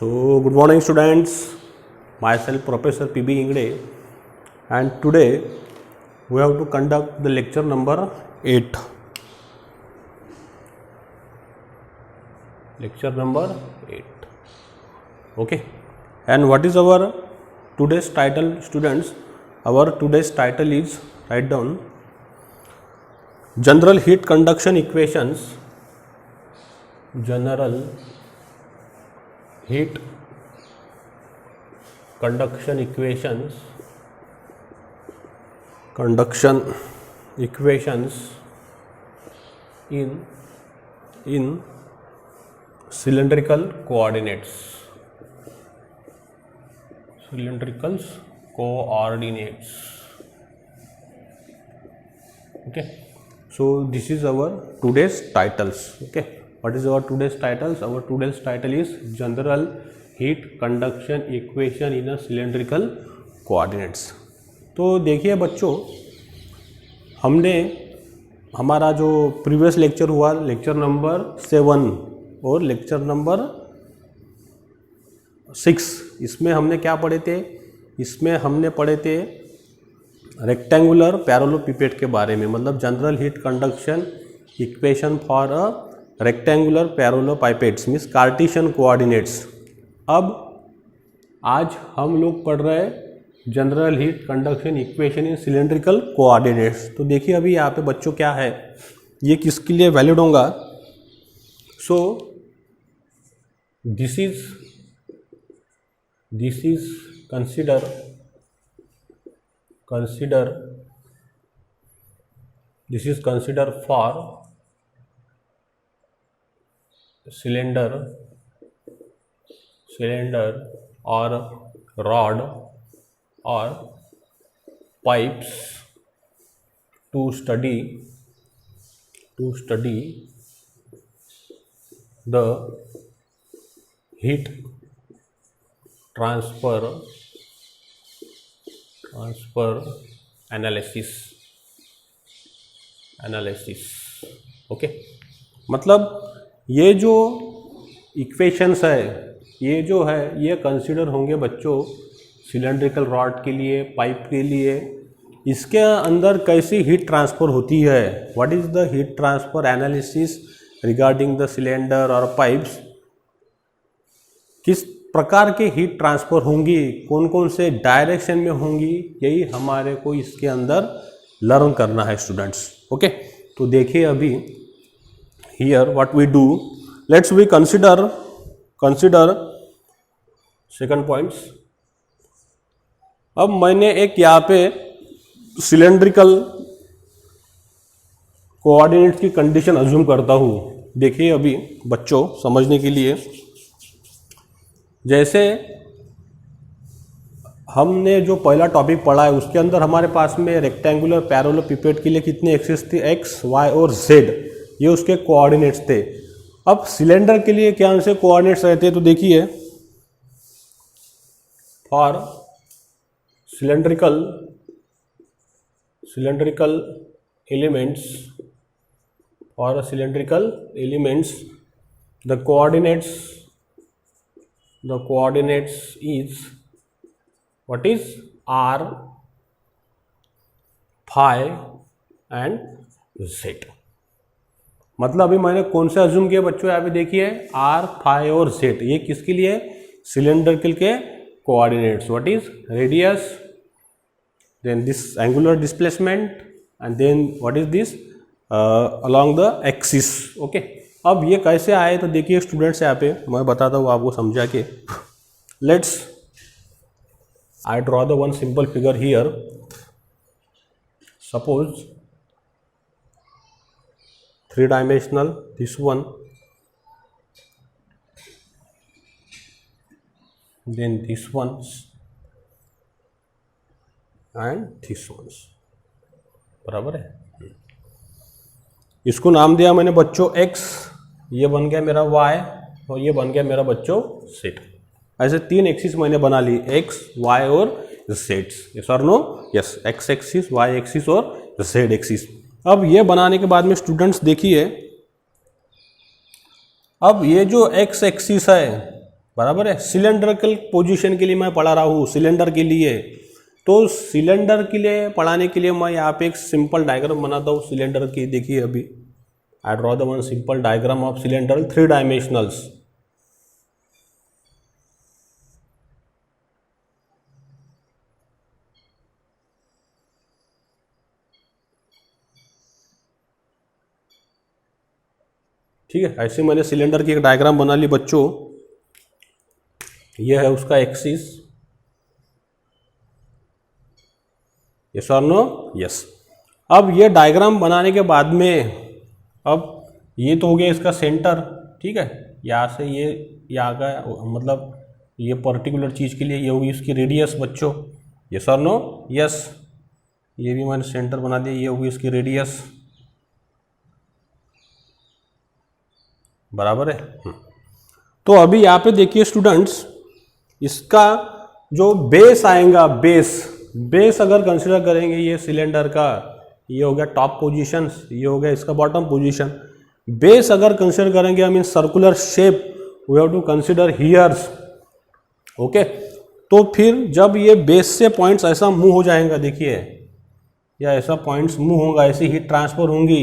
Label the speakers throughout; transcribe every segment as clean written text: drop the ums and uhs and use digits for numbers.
Speaker 1: So, good morning students, myself Professor P.B. Ingde, and today we have to conduct the lecture number 8. Lecture number 8. Okay, and what is our today's title, students? Our today's title is, write down, General Heat Conduction Equations. General Heat Conduction Equations in cylindrical coordinates. Okay, so this is our today's titles. Okay, what is our today's titles? Our today's title is General Heat Conduction Equation in a Cylindrical Coordinates. तो देखिए बच्चों, हमने हमारा जो previous lecture हुआ, lecture number 7 और lecture number 6, इसमें हमने क्या पढ़े थे? इसमें हमने पढ़े थे रेक्टेंगुलर पैरेललोपिपेड के बारे में, मतलब general heat conduction equation for a rectangular parallelepipeds means Cartesian coordinates. अब आज हम लोग पढ़ रहे हैं general heat conduction equation in cylindrical coordinates. तो देखिए अभी यहाँ पे बच्चों क्या है, ये किसके लिए वैलिड होगा? सो this is consider for cylinder or rod or pipes to study the heat transfer analysis. Okay, मतलब ये जो इक्वेशंस है, ये जो है ये कंसिडर होंगे बच्चों सिलेंड्रिकल रॉड के लिए, पाइप के लिए। इसके अंदर कैसी हीट ट्रांसफ़र होती है, what is the heat transfer analysis regarding the cylinder और पाइप्स, किस प्रकार के हीट ट्रांसफ़र होंगी, कौन कौन से डायरेक्शन में होंगी, यही हमारे को इसके अंदर लर्न करना है स्टूडेंट्स। ओके, तो देखिए अभी here what we do, let's we consider second points। अब मैंने एक यहाँ पे सिलेंड्रिकल कोऑर्डिनेट्स की कंडीशन अज्यूम करता हूँ। देखिए अभी बच्चों समझने के लिए, जैसे हमने जो पहला टॉपिक पढ़ा है उसके अंदर हमारे पास में रेक्टेंगुलर पैरेललोपिपेड के लिए कितने एक्सिस थे? एक्स, वाई और जेड, ये उसके कोऑर्डिनेट्स थे। अब सिलेंडर के लिए क्या से कोऑर्डिनेट्स रहते हैं? तो देखिए for cylindrical elements the coordinates is what is R, phi and Z. मतलब अभी मैंने कौन से अज्यूम किया बच्चों? यहाँ पे देखिए आर, फाई और जेड, ये किसके लिए? सिलेंड्रिकल के coordinates. What is radius, then this angular displacement, and then what is this along the axis. Okay, अब ये कैसे आए? तो देखिए स्टूडेंट्स, यहाँ पे मैं बताता हूँ आपको समझा के। Let's I draw the one simple figure here. Suppose 3-dimensional, this one, then this ones and this ones, बराबर है। इसको नाम दिया मैंने बच्चों x, ये बन गया मेरा y और ये बन गया मेरा बच्चों z। ऐसे 3 एक्सिस मैंने बना ली, x, y और z। यस और no? Yes, x axis, y axis और z एक्सिस। अब ये बनाने के बाद में स्टूडेंट्स देखिए, अब ये जो x एक्सिस है, बराबर है। सिलेंड्रिकल पोजीशन के लिए मैं पढ़ा रहा हूँ, सिलेंडर के लिए। तो सिलेंडर के लिए पढ़ाने के लिए मैं यहाँ पे एक सिंपल डायग्राम बनाता हूँ सिलेंडर की। देखिए अभी आई draw the one simple diagram of cylinder 3 डायमेंशनल्स। ठीक है, ऐसे मैंने सिलेंडर की एक डायग्राम बना ली बच्चों। यह है उसका एक्सिस। यस और नो? यस। अब ये डायग्राम बनाने के बाद में, अब ये तो हो गया इसका सेंटर, ठीक है। यहाँ से ये आ गया, मतलब ये पर्टिकुलर चीज़ के लिए ये होगी इसकी रेडियस बच्चों। यस और नो? यस। ये भी मैंने सेंटर बना दिया, ये होगी इसकी रेडियस, बराबर है। तो अभी यहाँ पे देखिए स्टूडेंट्स, इसका जो बेस आएगा, बेस अगर कंसिडर करेंगे, ये सिलेंडर का ये हो गया टॉप पोजीशन, ये हो गया इसका बॉटम पोजीशन। बेस अगर कंसिडर करेंगे हम in circular shape, we have to consider here's, okay. तो फिर जब ये बेस से पॉइंट्स ऐसा मूव हो जाएगा, देखिए, या ऐसा पॉइंट्स मूव होगा, ऐसी हीट ट्रांसफर होंगी,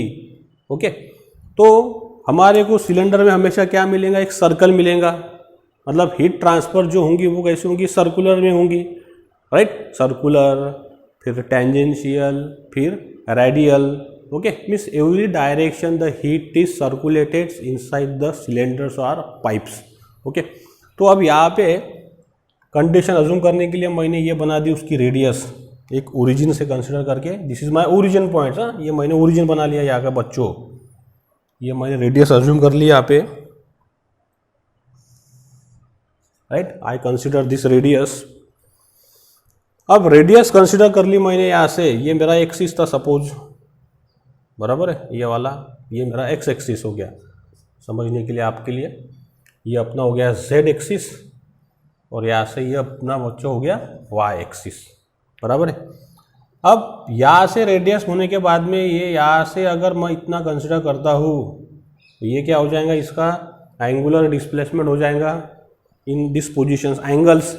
Speaker 1: ओके। तो हमारे को सिलेंडर में हमेशा क्या मिलेगा? एक सर्कल मिलेगा। मतलब हीट ट्रांसफर जो होंगी वो कैसे होंगी? सर्कुलर में होंगी, राइट। सर्कुलर, फिर टेंजेंशियल, फिर radial, okay. Means every direction the heat is circulated inside the cylinders और पाइप्स, ओके। तो अब यहाँ पे कंडीशन अज्यूम करने के लिए मैंने ये बना दी उसकी रेडियस, एक ओरिजिन से कंसिडर करके। This is my origin point. हाँ, ये मैंने ओरिजिन बना लिया यहाँ का बच्चों। ये मैंने रेडियस अज्यूम कर लिया यहाँ पे, right. I consider this radius. अब रेडियस कंसिडर कर ली मैंने यहाँ से, ये मेरा एक्सिस था सपोज, बराबर है, ये वाला, ये मेरा एक्स एक्सिस हो गया समझने के लिए आपके लिए। ये अपना हो गया जेड एक्सिस, और यहाँ से ये अपना बच्चों हो गया वाई एक्सिस, बराबर है। अब यहाँ से रेडियस होने के बाद में ये यहाँ से अगर मैं इतना कंसिडर करता हूँ, तो ये क्या हो जाएगा? इसका एंगुलर डिस्प्लेसमेंट हो जाएगा इन दिस पोजीशंस, एंगल्स।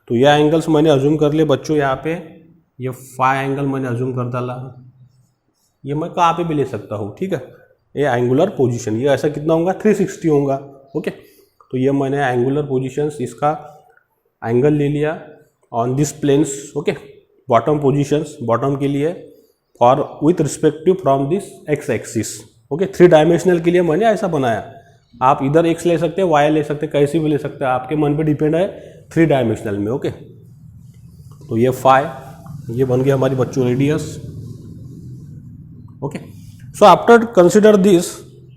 Speaker 1: तो यह एंगल्स मैंने अज्यूम कर लिए बच्चों यहाँ पे, ये फाई एंगल मैंने अज्यूम कर डाला। ये मैं कहाँ पे भी ले सकता हूँ, ठीक है। ये एंगुलर पोजीशन, ये ऐसा कितना होगा? 360 होगा, ओके। तो ये मैंने एंगुलर पोजीशंस, इसका एंगल ले लिया on this planes, okay. Bottom positions, bottom के लिए for with respective from this X axis, okay. 3 dimensional के लिए मैंने ऐसा बनाया। आप इधर एक्स ले सकते हैं, वाई ले सकते हैं, कैसे भी ले सकते हैं, आपके मन पे डिपेंड है 3 डायमेंशनल में, ओके। तो ये फाई, ये बन गया हमारी बच्चों radius, okay. So after consider this,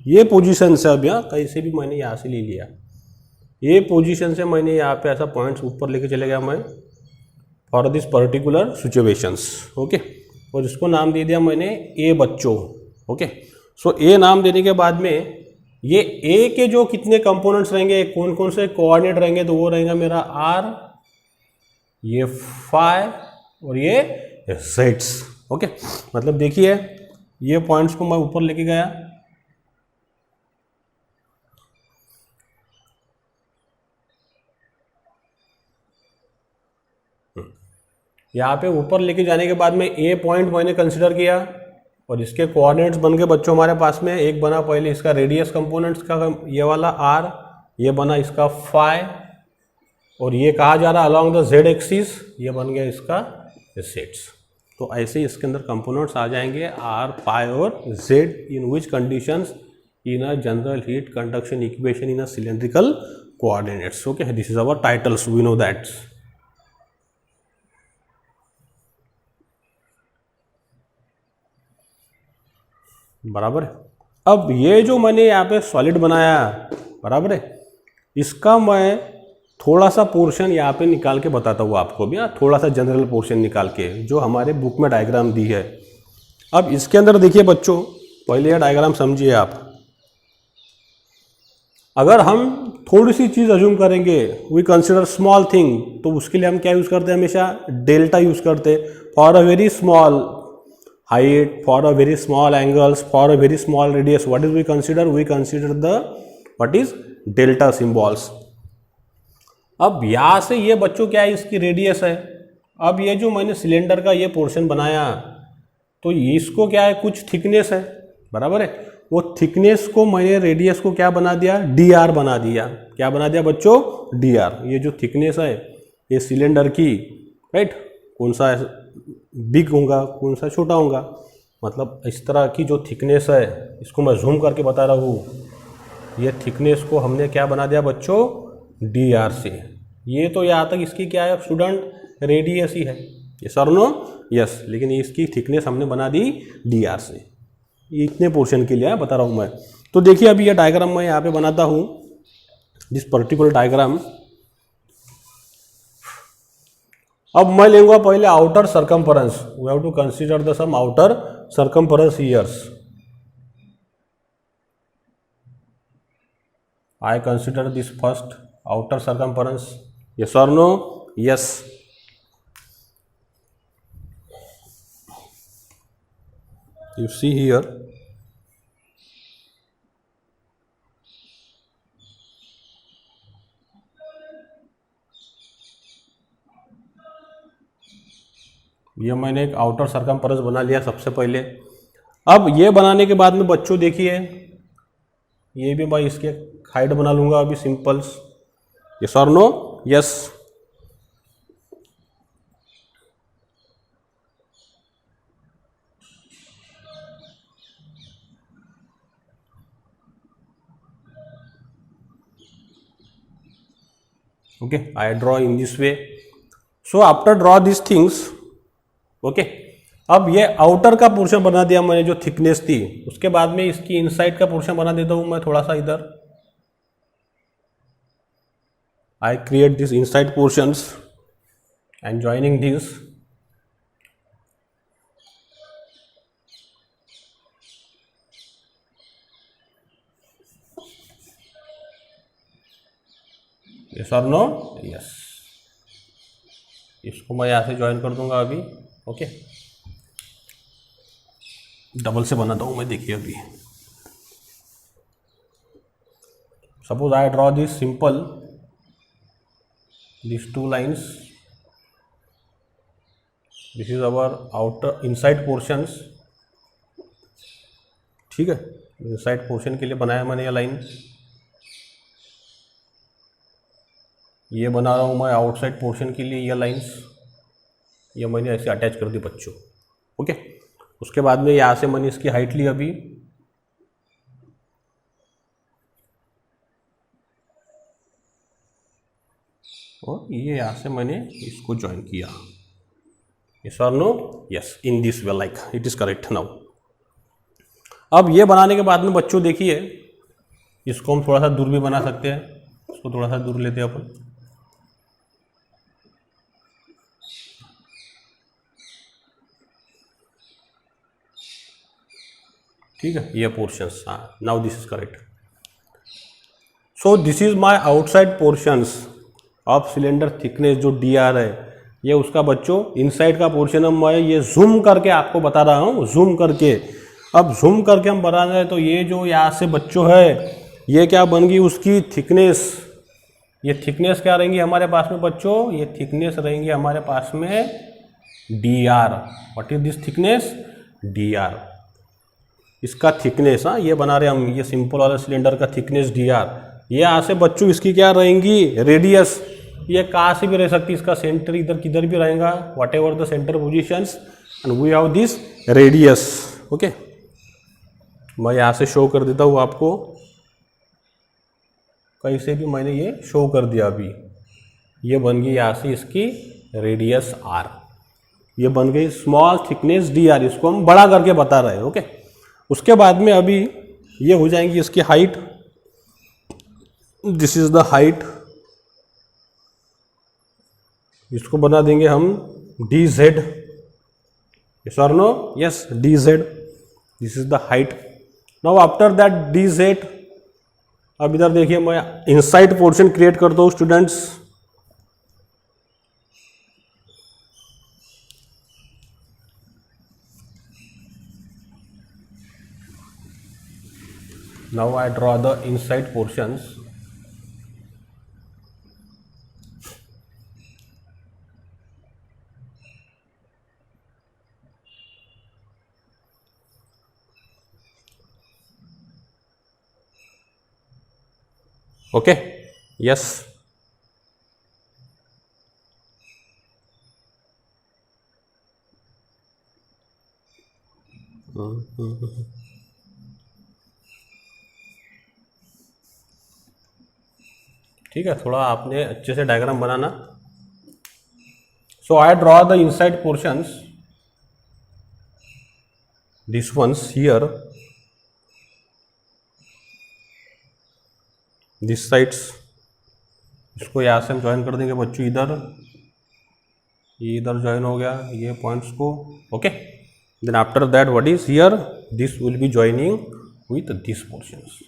Speaker 1: ये पोजीशन से अब यहाँ कैसे भी मैंने यहाँ से ले लिया, ये पोजीशन से मैंने यहाँ पे ऐसा पॉइंट्स ऊपर लेके चले गया मैं for this particular situations, okay. और इसको नाम दे दिया मैंने ए बच्चों, ओके। सो ए नाम देने के बाद में ये ए के जो कितने कंपोनेंट्स रहेंगे, कौन कौन से कोऑर्डिनेट रहेंगे, तो वो रहेगा मेरा आर, ये फाई और ये जेड्स, ओके। मतलब देखिए ये पॉइंट्स को मैं ऊपर लेके गया, यहाँ पे ऊपर लेके जाने के बाद में ए पॉइंट मैंने कंसिडर किया और इसके कोऑर्डिनेट्स बन गए बच्चों हमारे पास में। एक बना पहले इसका रेडियस कंपोनेंट्स का, ये वाला आर, ये बना इसका फाई, और ये कहा जा रहा अलॉन्ग द जेड एक्सिस, ये बन गया इसका जेड्स। तो ऐसे ही इसके अंदर कंपोनेंट्स आ जाएंगे आर, फाई और Z, in which conditions in a general heat conduction equation in a cylindrical coordinates, okay. This is our titles, we know that, बराबर है। अब ये जो मैंने यहाँ पे सॉलिड बनाया, बराबर है, इसका मैं थोड़ा सा पोर्शन यहाँ पे निकाल के बताता हूँ आपको भी, थोड़ा सा जनरल पोर्शन निकाल के जो हमारे बुक में डायग्राम दी है। अब इसके अंदर देखिए बच्चों, पहले यह डायग्राम समझिए आप। अगर हम थोड़ी सी चीज़ अज्यूम करेंगे, वी कंसिडर स्मॉल थिंग, तो उसके लिए हम क्या यूज़ करते हैं? हमेशा डेल्टा यूज़ करते हैं for a very small height, for a very small angles, for a very small radius. What is we consider? We consider the what is delta symbols. अब यहाँ से ये बच्चों क्या है, इसकी रेडियस है। अब ये जो मैंने सिलेंडर का ये पोर्शन बनाया तो इसको क्या है, कुछ थिकनेस है, बराबर है। वो थिकनेस को मैंने रेडियस को क्या बना दिया, डी आर बना दिया। क्या बना दिया बच्चों, डी आर। ये जो थिकनेस है ये सिलेंडर की, राइट, कौन सा बिग होगा कौन सा छोटा होगा, मतलब इस तरह की जो थिकनेस है, इसको मैं जूम करके बता रहा हूँ। ये थिकनेस को हमने क्या बना दिया बच्चों, डी आर से। ये तो यहाँ तक इसकी क्या है स्टूडेंट, रेडियस ही है, ये सर नो यस, लेकिन इसकी थिकनेस हमने बना दी डी आर से। ये इतने पोर्शन के लिए बता रहा हूँ मैं। तो देखिए अभी ये डायग्राम मैं यहाँ पे बनाता हूँ, दिस पर्टिकुलर डायग्राम। अब मैं लूंगा पहले outer circumference, we have to consider the sum outer circumference here's. I consider this first outer circumference, yes or no, yes. You see here, ये मैंने एक आउटर सर्कम्फरेंस बना लिया सबसे पहले। अब ये बनाने के बाद में बच्चों देखिए, ये भी मैं इसके हाइट बना लूंगा अभी सिंपल्स, यस और no, yes. Okay, I draw in this way. So after draw this things, okay, अब ये आउटर का पोर्शन बना दिया मैंने जो थिकनेस थी, उसके बाद में इसकी इनसाइड का पोर्शन बना देता हूं मैं थोड़ा सा इधर। I create this inside portions and joining this. Yes और नो, यस। इसको मैं यहाँ से ज्वाइन कर दूंगा अभी, ओके। डबल से बनाता हूँ मैं, देखिए अभी। Suppose I draw this simple, these two lines, this is our outer inside portions, ठीक है। इनसाइड पोर्शन के लिए बनाया मैंने ये लाइन, ये बना रहा हूँ मैं आउटसाइड पोर्शन के लिए ये लाइंस, ये मैंने ऐसे अटैच कर दी बच्चों, ओके। उसके बाद में यहाँ से मैंने इसकी हाइट ली अभी, और ये यहाँ से मैंने इसको ज्वाइन किया, यस और no, yes, in this way, like it is correct now. अब ये बनाने के बाद में बच्चों देखिए, इसको हम थोड़ा सा दूर भी बना सकते हैं, इसको थोड़ा सा दूर लेते हैं अपन, ठीक है। ये पोर्शंस, हाँ, now this is correct. So this is my outside portions of cylinder thickness जो डी आर है, ये उसका बच्चों इनसाइड का पोर्शन हम मैं ये जूम करके आपको बता रहा हूँ, जूम करके। अब जूम करके हम बता रहे हैं तो ये जो यहाँ से बच्चों है, ये क्या बन गई उसकी थिकनेस। ये थिकनेस क्या रहेंगी हमारे पास में बच्चों, ये थिकनेस रहेंगी हमारे पास में D R. What is this thickness, D R, इसका थिकनेस। हाँ, ये बना रहे हम, ये सिंपल वाला सिलेंडर का थिकनेस डी आर। ये यहाँ से बच्चों इसकी क्या रहेंगी, रेडियस। ये कहाँ से भी रह सकती है, इसका सेंटर इधर किधर भी रहेगा, whatever the center positions, and we have this radius, okay. मैं यहाँ से शो कर देता हूँ आपको, कहीं से भी मैंने ये शो कर दिया अभी। ये बन गई यहाँ से इसकी रेडियस आर, ये बन गई स्मॉल थिकनेस डी आर, इसको हम बड़ा करके बता रहे हैं, ओके। उसके बाद में अभी ये हो जाएंगी इसकी height, this is the height, इसको बना देंगे हम डी जेड, यस और no, yes, d z, this is the height. Now after that d z, अब इधर देखिए मैं इनसाइड पोर्शन क्रिएट करता हूँ students. Now I draw the inside portions. Okay, yes. ठीक है, थोड़ा आपने अच्छे से डायग्राम बनाना। So I draw the inside portions, this ones here, this sides, इसको यहाँ से हम ज्वाइन कर देंगे बच्चों इधर, ये इधर ज्वाइन हो गया ये पॉइंट्स को। Okay, then after that what is here, this will be joining with this portions.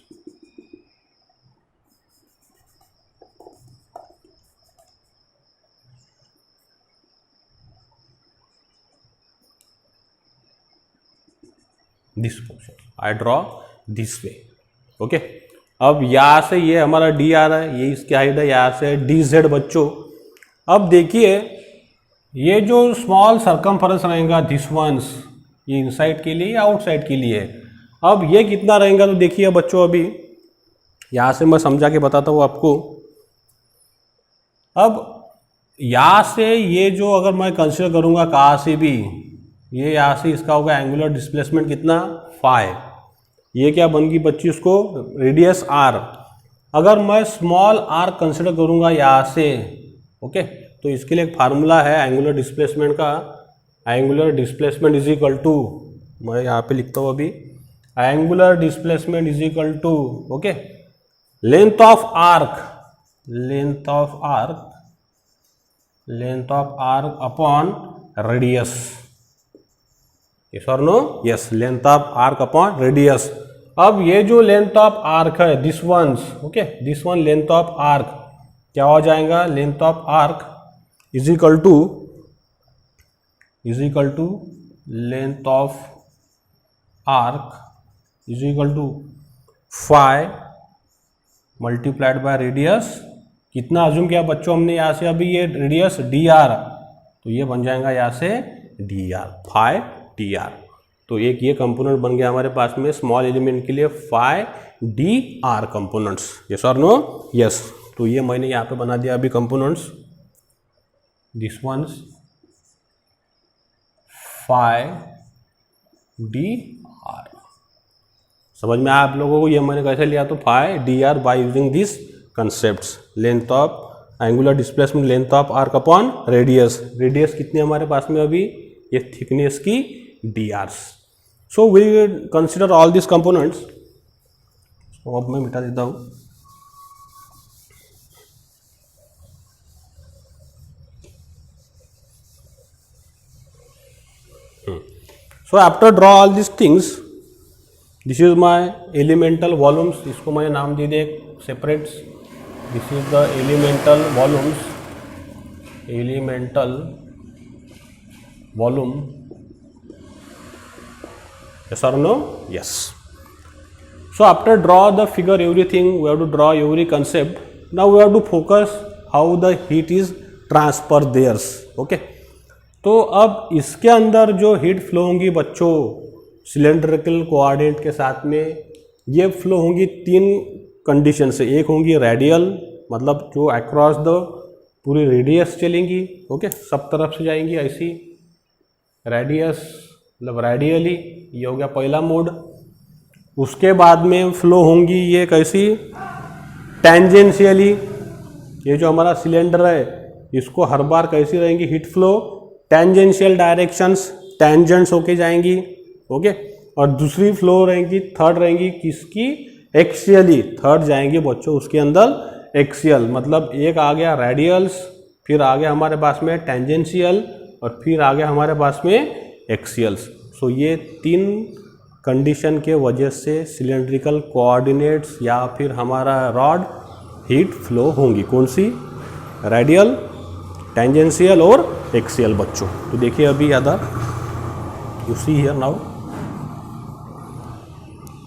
Speaker 1: This portion I draw this way. Okay, अब यहाँ से ये हमारा डी आ रहा है, ये इसकी हाइट है, यहाँ से डी जेड बच्चों। अब देखिए ये जो स्मॉल सरकमफरेंस रहेगा दिस वंस, ये इनसाइड के लिए या आउटसाइड के लिए, अब ये कितना रहेगा तो देखिए बच्चों, अभी यहाँ से मैं समझा के बताता हूँ आपको। अब यहाँ से ये जो अगर मैं कंसिडर करूँगा कहाँ से भी, ये यहाँ से इसका होगा एंगुलर डिस्प्लेसमेंट कितना, 5। ये क्या बन गई बच्ची, उसको रेडियस r। अगर मैं स्मॉल r कंसिडर करूँगा यहाँ से, ओके, तो इसके लिए एक फार्मूला है एंगुलर डिस्प्लेसमेंट का। Angular displacement is equal to, मैं यहाँ पे लिखता हूँ अभी, angular displacement is equal to, okay, length of arc, length of arc, length of arc upon radius. Yes और no, yes, length of arc upon radius. अब ये जो लेंथ ऑफ आर्क है this ones, okay, this one length of arc क्या हो जाएगा, length of arc is equal to length of arc is equal to 5 multiplied by radius. कितना assume किया बच्चों हमने यहाँ से, अभी ये रेडियस डी आर, तो ये बन जाएगा यहाँ से डी आर, 5 डी आर। तो एक ये कंपोनेंट बन गया हमारे पास में स्मॉल एलिमेंट के लिए 5 डी आर कंपोनेंट्स। यस और नो, यस। तो ये मैंने यहाँ पे बना दिया अभी components, this ones 5 d r. समझ में आया आप लोगों को ये मैंने कैसे लिया, तो 5 d r by using this concepts, length of angular displacement, length of arc upon radius. Radius कितनी हमारे पास में अभी, ये थिकनेस की d r's. So we consider all this components. तो अब मैं मिटा देता हूँ। So after draw all this things, this is my elemental volumes, इसको मैंने नाम दे दिया separates. This is the elemental volumes, elemental volume. Yes or no? Yes. So after draw the figure everything, we have to draw every concept. Now we have to focus how the heat is transfer there. Okay. तो अब इसके अंदर जो heat flow होंगी बच्चों cylindrical coordinate के साथ में, ये फ्लो होंगी 3 कंडीशन से। एक होंगी रेडियल, मतलब जो अक्रॉस द पूरी रेडियस चलेंगी, ओके, सब तरफ से जाएंगी ऐसी रेडियस, मतलब रेडियली, ये हो गया पहला मोड। उसके बाद में फ्लो होंगी ये कैसी, टेंजेंशियली। ये जो हमारा सिलेंडर है इसको हर बार कैसी रहेंगी heat flow, tangential directions, tangents होके जाएंगी, ओके। और दूसरी फ्लो रहेंगी, थर्ड रहेंगी किसकी, एक्सियली, थर्ड जाएंगी बच्चों उसके अंदर एक्सियल, मतलब एक आ गया रेडियल्स, फिर आ गया हमारे पास में टेंजेंशियल, और फिर आ गया हमारे पास में एक्सियल्स। सो ये 3 कंडीशन के वजह से सिलेंड्रिकल कोऑर्डिनेट्स या फिर हमारा रॉड हीट फ्लो होंगी। कौन सी, रेडियल, टेंजेंशियल और एक्सियल बच्चों। तो देखिए अभी याद आ, यू सी हियर नाउ।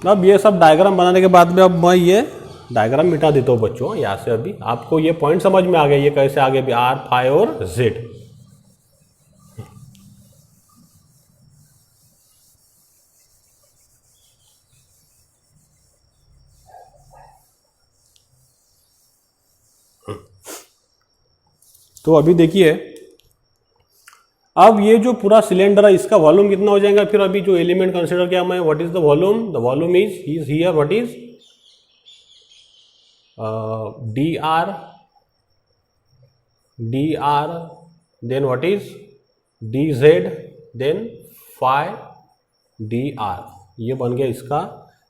Speaker 1: अब ये सब डायग्राम बनाने के बाद में अब मैं ये डायग्राम मिटा देता हूँ बच्चों यहाँ से। अभी आपको ये पॉइंट समझ में आ गया, ये कैसे आगे भी आर, फाई और जेड। तो अभी देखिए, अब ये जो पूरा सिलेंडर है इसका वॉल्यूम कितना हो जाएगा, फिर अभी जो एलिमेंट कंसिडर किया मैं, what is the volume is here, what is dr, then what is dz, then phi dr, ये बन गया इसका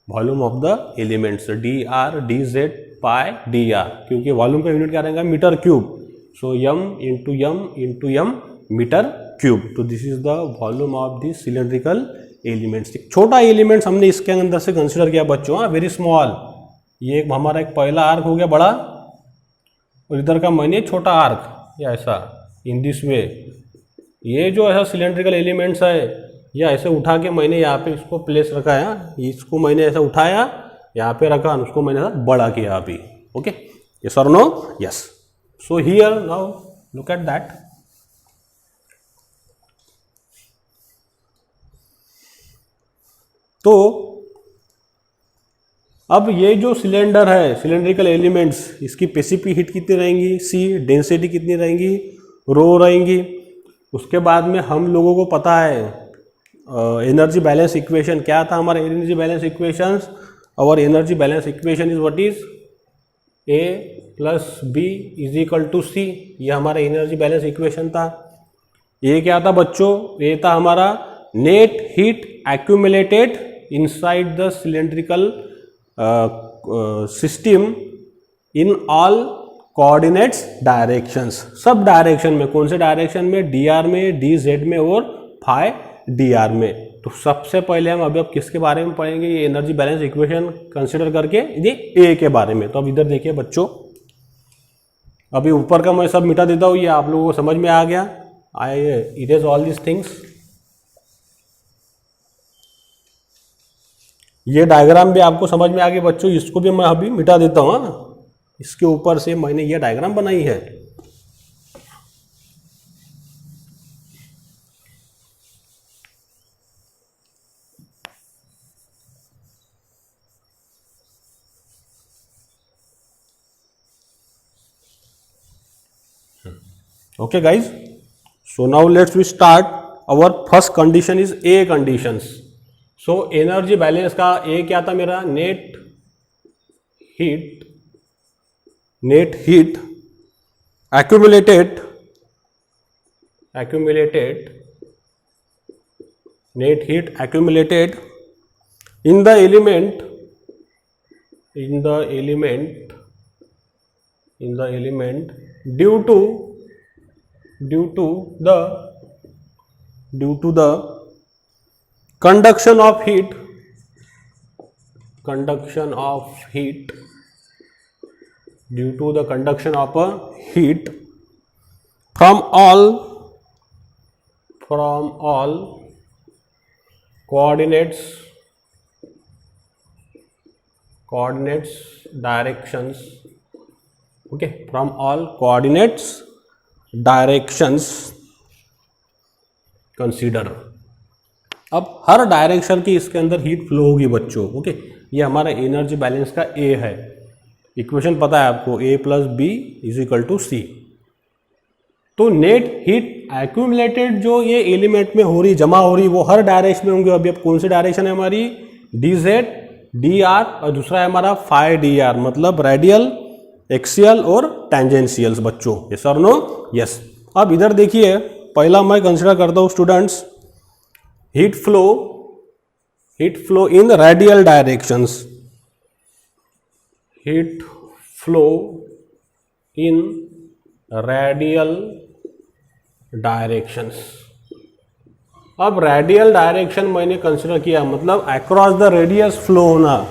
Speaker 1: volume of the elements, dr dz pi dr, क्योंकि वॉल्यूम का यूनिट क्या रहेगा, metre cube, so m into m metre cube. तो this is the volume of the cylindrical elements. छोटा एलिमेंट्स हमने इसके अंदर से कंसिडर किया बच्चों, वेरी स्मॉल। ये हमारा एक पहला आर्क हो गया बड़ा, और इधर का मैंने छोटा आर्क, या ऐसा इन दिस वे। ये जो ऐसा सिलेंड्रिकल एलिमेंट्स है, या ऐसे उठा के मैंने यहाँ पे इसको प्लेस रखा है, इसको मैंने ऐसा उठाया यहाँ पे रखा, उसको मैंने ऐसा बड़ा किया अभी। ओके, यस और no? Yes. So here now look at that. तो अब ये जो सिलेंडर है, सिलेंड्रिकल एलिमेंट्स, इसकी स्पेसिफिक हीट कितनी रहेंगी, सी, डेंसिटी कितनी रहेंगी, रो रहेंगी। उसके बाद में हम लोगों को पता है एनर्जी बैलेंस इक्वेशन क्या था हमारा, एनर्जी बैलेंस इक्वेशंस, और energy balance equation is what is A + B = C, ये हमारा एनर्जी बैलेंस इक्वेशन था। ये क्या था बच्चों, ये था हमारा net heat accumulated inside the cylindrical system in all coordinates directions, sub direction में। कौन से डायरेक्शन में, dr में, dz में और phi dr में। तो सबसे पहले हम अभी किसके बारे में पढ़ेंगे, ये एनर्जी बैलेंस इक्वेशन कंसिडर करके ये ए के बारे में। तो अब इधर देखिए बच्चों, अभी ऊपर का मैं सब मिटा देता हूँ, ये आप लोगों को समझ में आ गया। I erase all this things. ये डायग्राम भी आपको समझ में आ गया बच्चों, इसको भी मैं अभी मिटा देता हूँ। इसके ऊपर से मैंने ये डायग्राम बनाई है। Okay guys, so now let's we start. Our first condition is A conditions. So energy balance का A क्या था मेरा, net heat accumulated net heat accumulated in the element due to the conduction of heat due to the conduction of a heat from all coordinates directions. Okay, from all coordinates directions consider. अब हर direction की इसके अंदर heat flow होगी बच्चों। Okay, ये हमारा energy balance का ए है। इक्वेशन पता है आपको, A + B = C। तो नेट हीट एक्यूमुलेटेड जो ये एलिमेंट में हो रही, जमा हो रही, वो हर डायरेक्शन में होंगे। अभी अब कौन सी डायरेक्शन है हमारी, dz dr, और दूसरा है हमारा phi dr, मतलब रेडियल, एक्सियल और टेंजेंशियल्स बच्चों। यस और नो? यस। अब इधर देखिए, पहला मैं कंसिडर करता हूँ students, heat flow in radial directions, heat flow in radial directions. अब रेडियल डायरेक्शन मैंने कंसिडर किया, मतलब अक्रॉस द रेडियस फ्लो होना,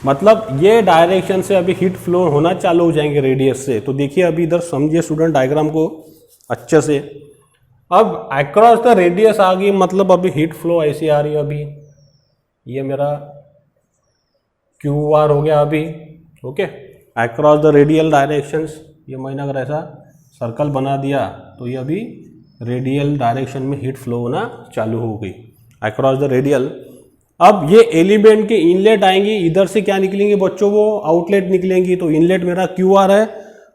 Speaker 1: मतलब ये डायरेक्शन से अभी हीट फ्लो होना चालू हो जाएंगे रेडियस से। तो देखिए अभी इधर समझिए स्टूडेंट डायग्राम को अच्छे से। अब अक्रॉस द रेडियस आ गई, मतलब अभी हीट फ्लो ऐसी आ रही है। अभी ये मेरा QR हो गया अभी। Okay, across the radial directions, ये मैंने अगर ऐसा सर्कल बना दिया तो ये अभी रेडियल डायरेक्शन में हीट फ्लो होना चालू हो गई अक्रॉस द रेडियल। अब ये एलिमेंट के इनलेट आएंगी, इधर से क्या निकलेंगे बच्चों, वो आउटलेट निकलेंगी। तो इनलेट मेरा QR है,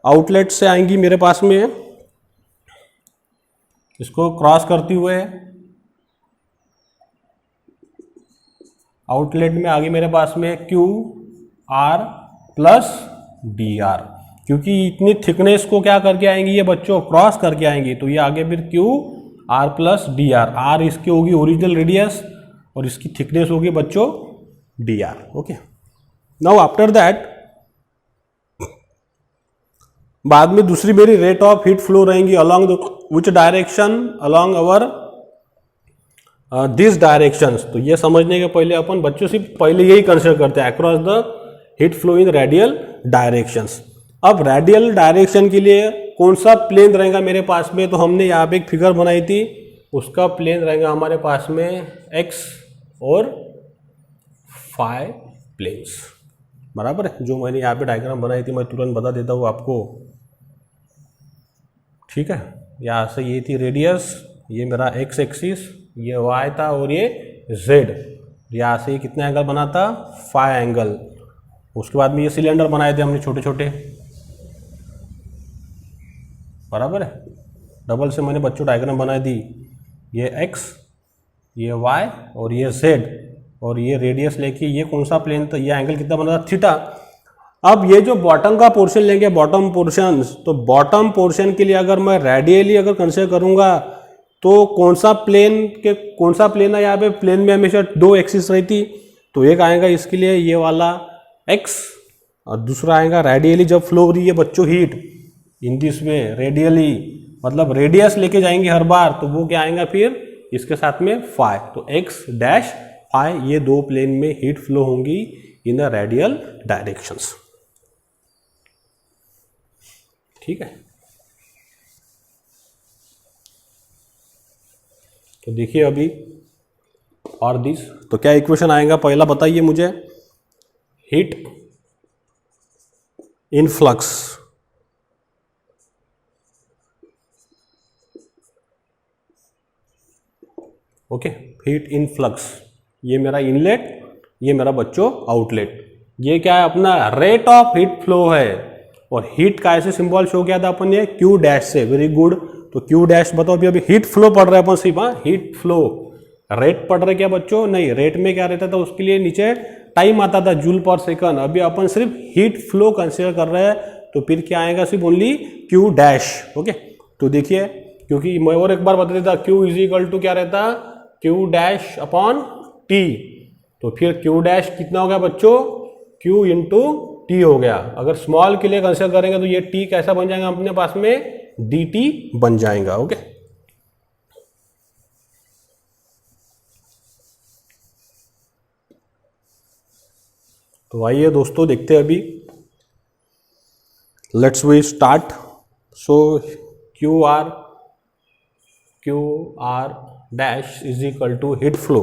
Speaker 1: आउटलेट से आएंगी मेरे पास में इसको क्रॉस करते हुए आउटलेट में आगे मेरे पास में Q r plus d are, क्योंकि इतनी थिकनेस को क्या करके आएंगी ये बच्चों, क्रॉस करके आएंगी, तो ये आगे फिर q r plus d r, r इसकी होगी ओरिजिनल रेडियस और इसकी थिकनेस होगी बच्चों d r. Okay, now after that बाद में दूसरी मेरी रेट ऑफ हीट फ्लो रहेंगी along which direction, along our this directions. तो ये समझने के पहले अपन बच्चों सिर्फ पहले यही कंसिडर करते हैं across the heat flow in radial directions. अब रेडियल डायरेक्शन के लिए कौन सा प्लेन रहेगा मेरे पास में, तो हमने यहाँ पे एक फिगर बनाई थी, उसका प्लेन रहेगा हमारे पास में एक्स और फाई प्लेन्स, बराबर है। जो मैंने यहाँ पे डायग्राम बनाई थी मैं तुरंत बता देता हूँ आपको, ठीक है। यहाँ से ये थी रेडियस, ये मेरा एक्स एक्सिस, ये वाई था और ये जेड। यहाँ से ये कितना एंगल बना था, फाई एंगल। उसके बाद में ये सिलेंडर बनाए थे हमने छोटे छोटे, बराबर है। डबल से मैंने बच्चों डायग्राम बना दी, ये एक्स, ये वाई और ये जेड, और ये रेडियस लेके ये कौन सा प्लेन था, ये एंगल कितना बना था, थीटा। अब ये जो बॉटम का पोर्शन लेंगे, बॉटम पोर्शन, तो बॉटम पोर्शन के लिए अगर मैं रेडियली अगर कंसिडर करूंगा तो कौन सा प्लेन है यहाँ पे, प्लेन में हमेशा दो एक्सिस रहती, तो एक आएगा इसके लिए ये वाला एक्स और दूसरा आएगा रेडियली जब फ्लो हो रही है बच्चों heat in this way, radially मतलब रेडियस लेके जाएंगे हर बार, तो वो क्या आएगा फिर इसके साथ में फाई, तो एक्स डैश फाई, ये दो प्लेन में हीट फ्लो होंगी इन द रेडियल डायरेक्शंस, ठीक है। तो देखिए अभी और दिस, तो क्या इक्वेशन आएगा, पहला बताइए मुझे, heat in flux, okay, heat in flux, ये मेरा इनलेट, ये मेरा बच्चों आउटलेट, ये क्या है अपना रेट ऑफ हीट फ्लो है, और हीट का ऐसे सिंबल शो किया था अपन ये क्यू डैश से, वेरी गुड। तो क्यू डैश बताओ, अभी हीट फ्लो पढ़ रहे हैं अपन सिर्फ, हीट फ्लो, रेट पढ़ रहे क्या बच्चों, नहीं, रेट में क्या रहता था उसके लिए नीचे टाइम आता था जूल पर सेकंड, अभी अपन सिर्फ हीट फ्लो कंसिडर कर रहे हैं, तो फिर क्या आएगा सिर्फ ओनली क्यू डैश, ओके। तो देखिए, क्योंकि मैं और एक बार बता देता, क्यू इज इक्वल टू क्या रहता, क्यू डैश अपॉन टी, तो फिर क्यू डैश कितना हो गया बच्चों, क्यू इंटू टी हो गया। अगर स्मॉल के लिए कंसिडर करेंगे तो ये टी कैसा बन जाएगा अपने पास में, डी टी बन जाएगा, ओके। तो आइए दोस्तों देखते हैं अभी, let's we start. So Q R dash is equal to heat flow,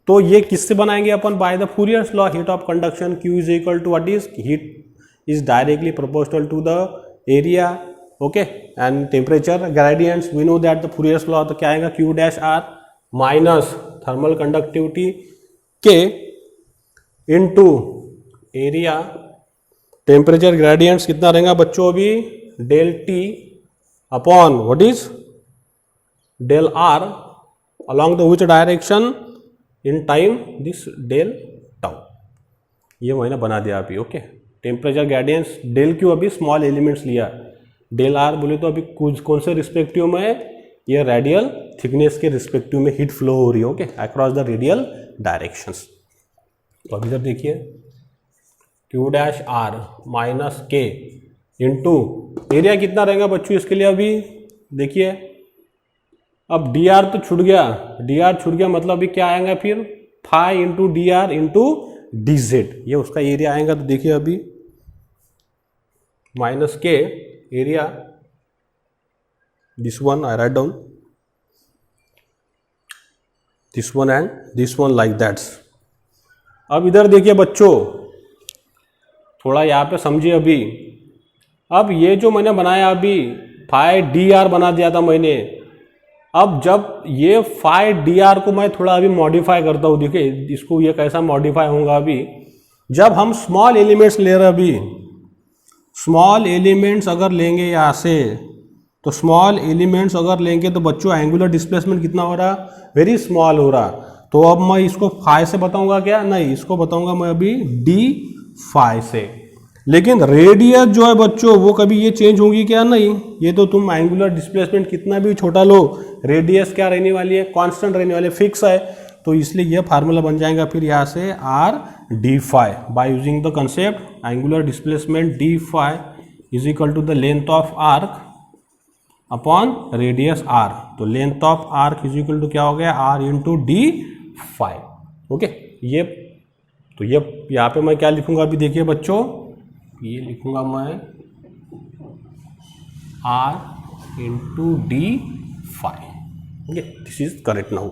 Speaker 1: तो ये किससे बनाएंगे अपन, by the Fourier's law, heat of conduction, Q is equal to what is, heat is directly proportional to the area, okay, and temperature gradients, we know that the Fourier's law, तो क्या आएगा Q dash are minus thermal conductivity K into area, temperature gradients कितना रहेगा बच्चों अभी, del T upon what is del r along the which direction in time this del tau, ये मैंने बना दिया अभी, ओके। टेम्परेचर ग्रेडियंस, डेल क्यू अभी स्मॉल एलिमेंट्स लिया, डेल आर बोले तो अभी कुछ कौन से रिस्पेक्टिव में, ये रेडियल थिकनेस के रिस्पेक्टिव में हीट फ्लो हो रही है, okay, across the radial directions. तो अभी जब देखिए क्यू डैश आर माइनस के इंटू एरिया कितना रहेगा बच्चों इसके लिए, अभी देखिए अब डी आर तो छूट गया, डी आर छूट गया, मतलब अभी क्या आएगा फिर, phi into d are into D z, ये उसका एरिया आएगा। तो देखिए अभी माइनस के area, this one I write down, this one and this one like that's. अब इधर देखिए बच्चों, थोड़ा यहाँ पे समझिए अभी, अब ये जो मैंने बनाया अभी फाई डी आर बना दिया था मैंने, अब जब ये फाई डी आर को मैं थोड़ा अभी मॉडिफाई करता हूँ, देखिए इसको ये कैसा मॉडिफाई होगा अभी, जब हम स्मॉल एलिमेंट्स ले रहे हैं, अभी स्मॉल एलिमेंट्स अगर लेंगे यहाँ से, तो स्मॉल एलिमेंट्स अगर लेंगे तो बच्चों एंगुलर डिस्प्लेसमेंट कितना हो रहा, वेरी स्मॉल हो रहा। तो अब मैं इसको फाई से बताऊंगा क्या, नहीं इसको बताऊंगा मैं अभी डी फाई से। लेकिन रेडियस जो है बच्चों वो कभी ये चेंज होगी क्या, नहीं। ये तो तुम एंगुलर डिस्प्लेसमेंट कितना भी छोटा लो, रेडियस क्या रहने वाली है, कांस्टेंट रहने वाली है, फिक्स है। तो इसलिए ये फार्मूला बन जाएगा फिर यहाँ से R D phi by using the concept angular displacement D phi is equal to the length of arc upon radius R. तो length of arc is equal to क्या हो गया, R into D phi. Okay, ये तो ये यहाँ पे मैं क्या लिखूंगा अभी देखिए बच्चों, ये लिखूंगा मैं r into D phi. Okay, this is correct now.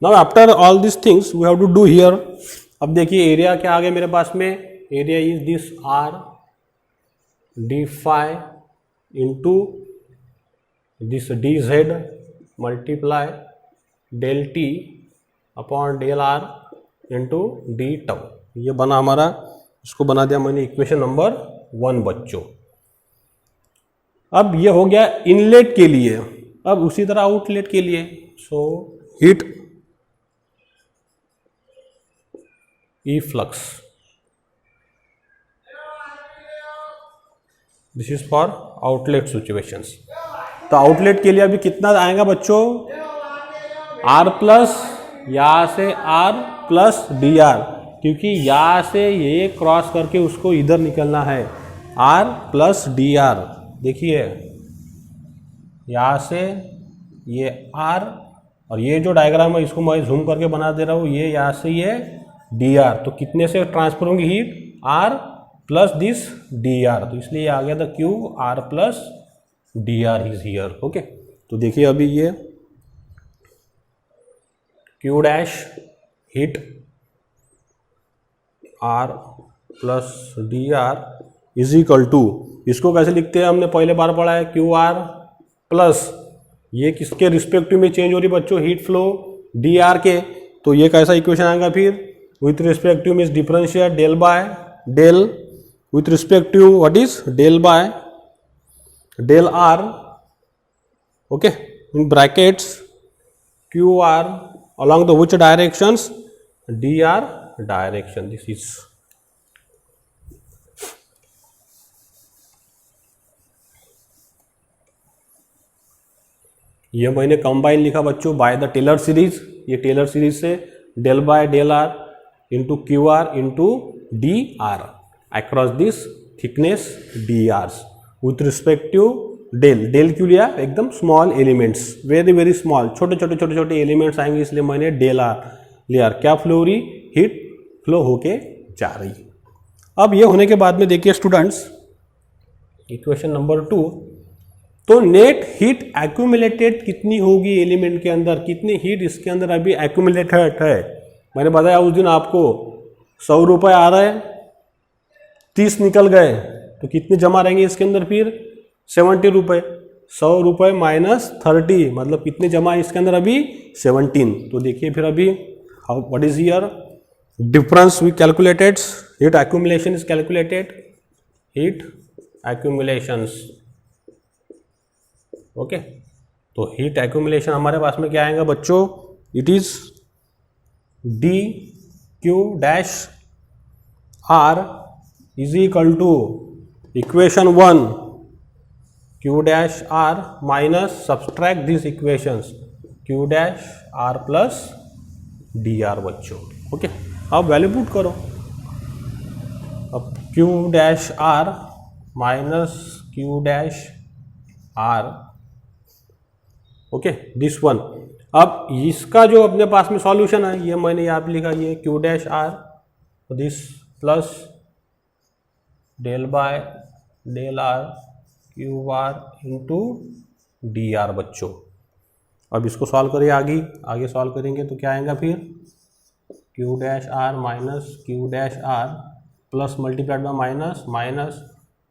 Speaker 1: Now after all this things we have to do here. अब देखिए एरिया क्या आ गया मेरे पास में, area is this r D phi into this d z multiply del T upon del are into D tau. ये बना हमारा, इसको बना दिया मैंने इक्वेशन नंबर 1 बच्चों। अब ये हो गया इनलेट के लिए। अब उसी तरह आउटलेट के लिए, so heat efflux, this is for outlet situations. तो आउटलेट के लिए अभी कितना आएगा बच्चों, आर प्लस यहाँ से आर प्लस डी आर, क्योंकि यहाँ से ये क्रॉस करके उसको इधर निकलना है, आर प्लस डी आर। देखिए यहाँ से ये आर, और ये जो डायग्राम है इसको मैं जूम करके बना दे रहा हूँ, ये यहाँ से ये डी आर। तो कितने से ट्रांसफर होंगी heat, r plus this d r. तो इसलिए आ गया था q r plus d r is here. Okay, तो देखिए अभी ये Q dash heat r plus d r is equal to, इसको कैसे लिखते हैं हमने पहले बार पढ़ा है, क्यू आर प्लस ये किसके रिस्पेक्टिव में चेंज हो रही बच्चों, हीट फ्लो डी आर के। तो ये कैसा इक्वेशन आएगा फिर, with respect to means differentiate del by del with respect to what is del by del r, okay, in brackets qr along the which directions, dr direction, this is ये मैंने combine लिखा बच्चों by the Taylor series. ये Taylor series से del by del are into q r into d r across this thickness d r's with respect to del. Del क्यों लिया, एकदम small elements, very very small, छोटे छोटे छोटे छोटे elements आएंगे, इसलिए मैंने डेल आर लिया। क्या फ्लो हो रही, हीट फ्लो होके जा रही। अब ये होने के बाद में देखिए स्टूडेंट्स इक्वेशन नंबर 2, तो नेट हीट एक्यूमुलेटेड कितनी होगी एलिमेंट के अंदर, कितनी हीट इसके अंदर अभी एक्यूमुलेटेड है। मैंने बताया उस दिन आपको 100 रुपये आ रहा है, 30 निकल गए, तो कितने जमा रहेंगे इसके अंदर फिर 70 रुपये। 100 रुपये माइनस 30 मतलब कितने जमा है इसके अंदर अभी 17। तो देखिए फिर अभी what is here difference we calculated, heat accumulation is calculated, heat accumulations. Okay, तो हीट एक्यूमुलेशन हमारे पास में क्या आएगा बच्चों, it is d Q dash are is equal to equation 1 q dash are minus subtract this equations q dash r plus d r बच्चों। ओके, अब वैल्यू पुट करो। अब q dash are minus Q dash r, okay this one. अब इसका जो अपने पास में सॉल्यूशन है ये मैंने यहाँ पे लिखा, ये Q dash r this plus del by del are q r into d r बच्चों। अब इसको सॉल्व करिए, आगे सॉल्व करेंगे तो क्या आएगा फिर Q dash are minus Q dash r plus multiplied by minus minus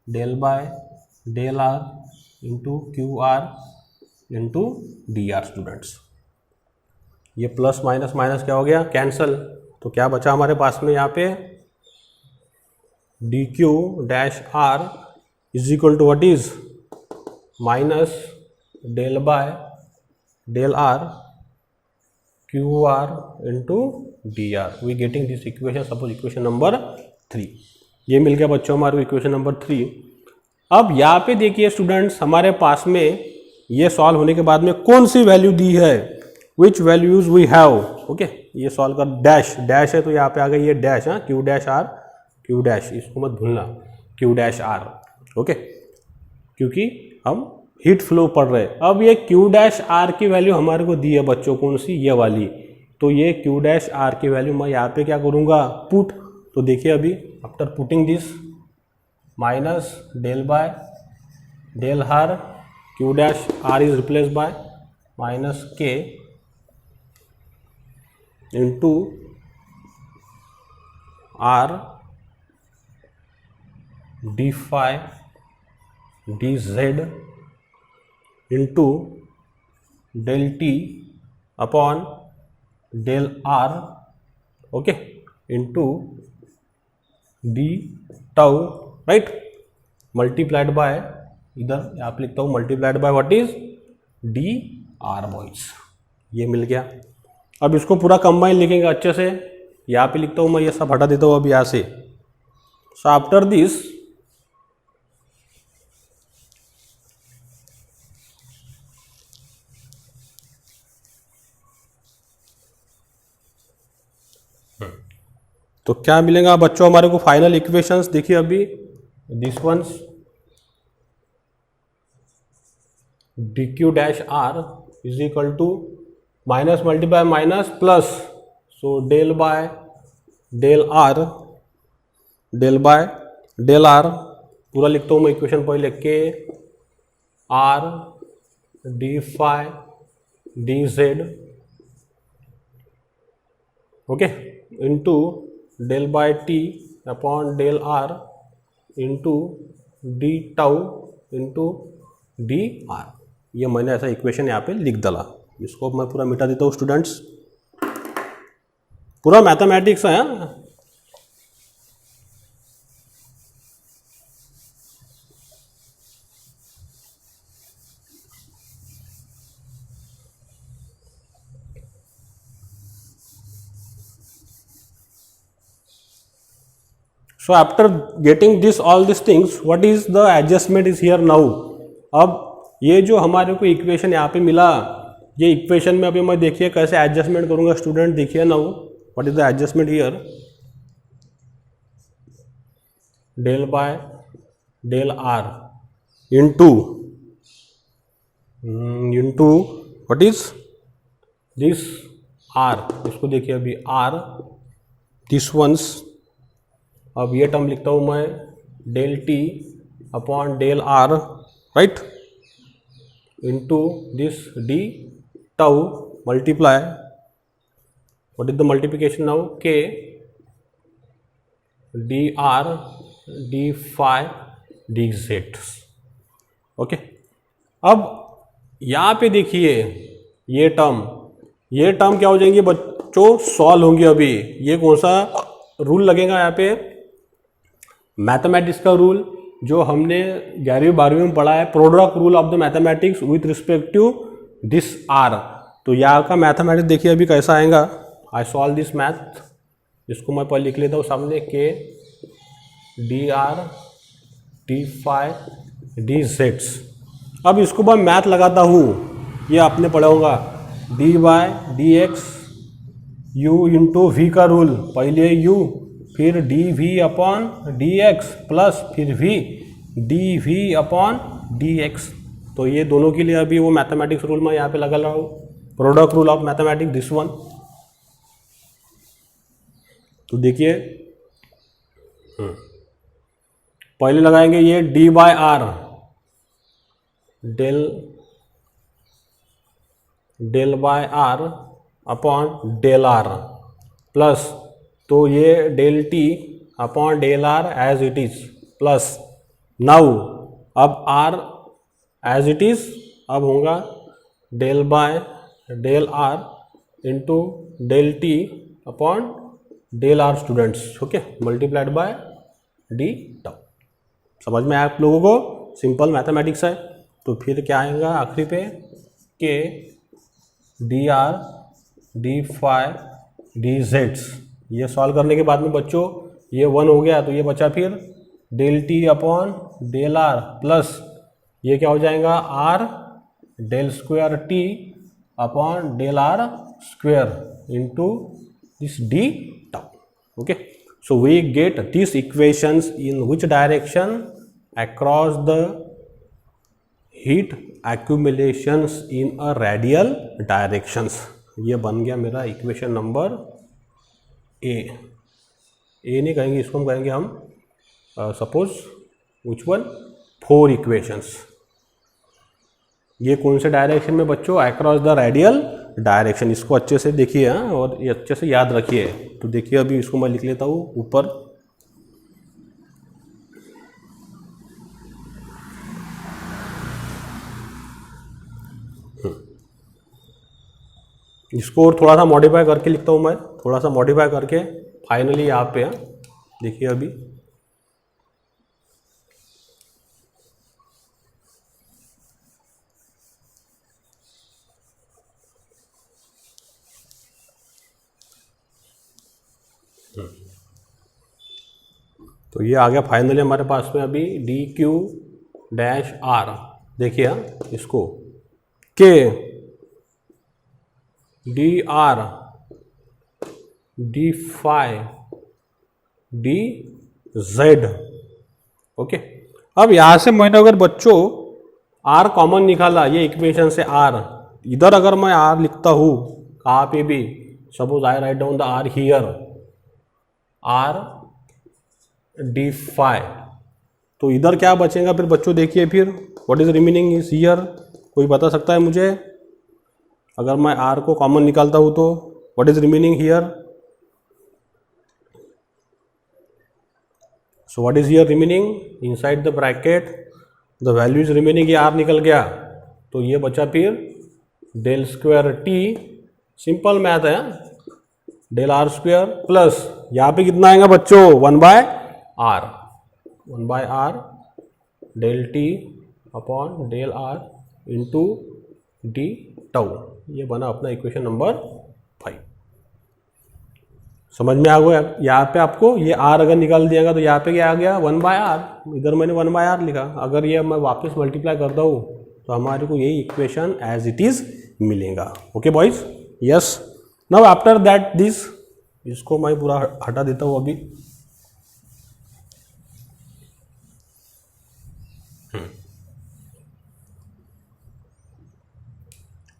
Speaker 1: del by del are into q r into d r students. ये प्लस माइनस माइनस क्या हो गया, कैंसल। तो क्या बचा हमारे पास में यहाँ पे, d Q dash are is equal to what is minus del by del are q r into d r. We getting this equation, suppose equation number 3। ये मिल गया बच्चों हमारे को इक्वेशन नंबर 3। अब यहाँ पे देखिए स्टूडेंट्स, हमारे पास में ये सॉल्व होने के बाद में कौन सी वैल्यू दी है, which values we have. Okay, ये सॉल्व कर, डैश डैश है तो यहाँ पे आ गई ये डैश, हाँ, q dash r, Q dash, इसको मत भूलना, क्यू डैश आर। ओके, क्योंकि हम हीट फ्लो पढ़ रहे हैं। अब ये क्यू डैश आर की वैल्यू हमारे को दी है बच्चों, कौन सी, ये वाली। तो ये क्यू डैश आर की वैल्यू मैं यहाँ पे क्या करूँगा, पुट। तो देखिए अभी after putting this minus del by del are Q dash are is replace by minus के into R D phi D Z into del T upon del R, okay, into D tau, right, multiplied by, इधर आप लिखता हूँ multiplied by what is D R boys. ये मिल गया। अब इसको पूरा कंबाइन लिखेंगे अच्छे से। यहाँ पे लिखता हूँ मैं, ये सब हटा देता हूँ अब यहाँ से। सो आफ्टर दिस तो क्या मिलेगा बच्चों हमारे को फाइनल इक्वेशंस, देखिए अभी this ones d Q dash are is equal to minus multiply minus plus, so del by del r, del by del r पूरा लिखता हूँ मैं इक्वेशन पहले, k r D phi D Z, okay, into del by t upon del are into D tau into d are. ये मैंने ऐसा equation यहाँ पे लिख डाला। इसको मैं पूरा मिटा देता हूँ स्टूडेंट्स, पूरा मैथमेटिक्स है। So after getting this all these things, what is the adjustment is here now? अब ये जो हमारे को इक्वेशन यहाँ पे मिला, ये इक्वेशन में अभी मैं देखिए कैसे एडजस्टमेंट करूँगा स्टूडेंट, देखिए now what is the adjustment here, del by del are into what is this r, इसको देखिए अभी आर दिस वंस। अब ये टर्म लिखता हूँ मैं, del T upon del R, right, into this D tau multiply, what is the multiplication now, K D R D phi D Z, okay. अब यहाँ पे देखिए ये टर्म क्या हो जाएंगे बच्चों, सॉल्व होंगे अभी। ये कौन सा रूल लगेगा यहाँ पे, मैथमेटिक्स का रूल जो हमने 11वीं 12वीं में पढ़ा है, product rule of the mathematics with respect to this r. तो यहाँ का मैथमेटिक्स देखिए अभी कैसा आएगा। आई सॉल्व दिस मैथ, इसको मैं पहले लिख लेता हूँ सामने, k D R D phi D जेड्स। अब इसको मैं मैथ लगाता हूँ, ये आपने पढ़ा होगा, D by D X U into V का रूल, पहले यू फिर D V upon D X plus फिर V D V upon D X. तो ये दोनों के लिए अभी वो मैथमेटिक्स रूल मैं यहाँ पे लगा रहा हूँ, product rule of mathematics this one. तो देखिए पहले लगाएंगे ये D by R, del by R upon del R plus, तो ये del T upon del R as it is plus, now अब आर एज इट इज अब होगा del by del are into del T upon del R students, okay, multiplied by D tau. समझ में आया आप लोगों को? सिंपल मैथमेटिक्स है। तो फिर क्या आएगा आखिरी पे, K D R D phi D जेड्स। ये सॉल्व करने के बाद में बच्चों ये 1 हो गया, तो ये बचा फिर del T upon del R plus ये क्या हो जाएगा R del square T upon del R square into this D tau, okay. So we get these equations in which direction? Across the heat accumulations in a radial directions। ये बन गया मेरा equation number A नहीं कहेंगे इसको, हम कहेंगे हम सपोज विच वन 4 इक्वेशंस। ये कौन से डायरेक्शन में बच्चों? Across the radial direction. इसको अच्छे से देखिए और ये अच्छे से याद रखिए। तो देखिए अभी इसको मैं लिख लेता हूँ ऊपर, इसको और थोड़ा सा मॉडिफाई करके लिखता हूँ मैं, थोड़ा सा मॉडिफाई करके फाइनली यहाँ पे देखिए अभी तो ये आ गया फाइनली हमारे पास में अभी डी क्यू डैश आर। देखिए इसको K D R D phi D Z, okay. अब यहाँ से मैंने अगर बच्चों आर कॉमन निकाला, ये इक्वेशन से आर, इधर अगर मैं आर लिखता हूँ कहाँ पे भी, suppose I write down the R here, R D phi, तो इधर क्या बचेगा फिर बच्चों? देखिए फिर what is remaining is here, कोई बता सकता है मुझे? अगर मैं आर को कॉमन निकालता हूँ तो what is remaining here? So what is here remaining inside the bracket, the value is remaining, ये आर निकल गया, तो ये बचा फिर del square T, simple math है, डेल आर स्क्वायर प्लस यहाँ पे कितना आएगा बच्चों? 1 by R del T upon del are into D tau. ये बना अपना इक्वेशन नंबर 5। समझ में आ गया? यहाँ पे आपको ये आर अगर निकाल दिएगा तो यहाँ पे क्या आ गया? 1 बाय आर, इधर मैंने 1 बाय आर लिखा। अगर ये मैं वापस मल्टीप्लाई करता हूँ तो हमारे को यही इक्वेशन एज इट इज मिलेगा। Okay boys, yes. Now after that this, इसको मैं पूरा हटा देता हूँ अभी।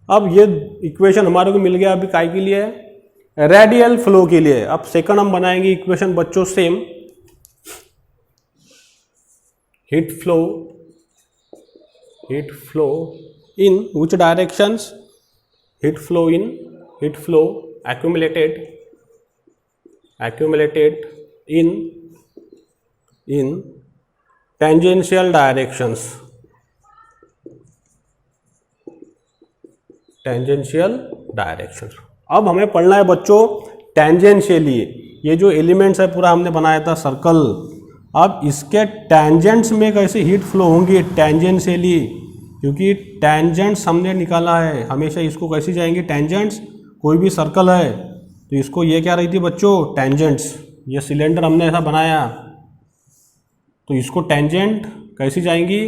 Speaker 1: अब ये इक्वेशन हमारे को मिल गया अभी काय के लिए? रेडियल फ्लो के लिए। अब सेकंड हम बनाएंगे इक्वेशन बच्चों same, heat flow in which directions? Heat flow accumulated in tangential directions। अब हमें पढ़ना है बच्चों टेंजेंशियली। ये जो एलिमेंट्स है पूरा हमने बनाया था सर्कल, अब इसके टेंजेंट्स में कैसे हीट फ्लो होंगी टेंजेंशियली, क्योंकि टेंजेंट्स हमने निकाला है, हमेशा इसको कैसे जाएंगे टेंजेंट्स? कोई भी सर्कल है तो इसको ये क्या रही थी बच्चों? टेंजेंट्स। ये सिलेंडर हमने ऐसा बनाया तो इसको टेंजेंट कैसी जाएंगी?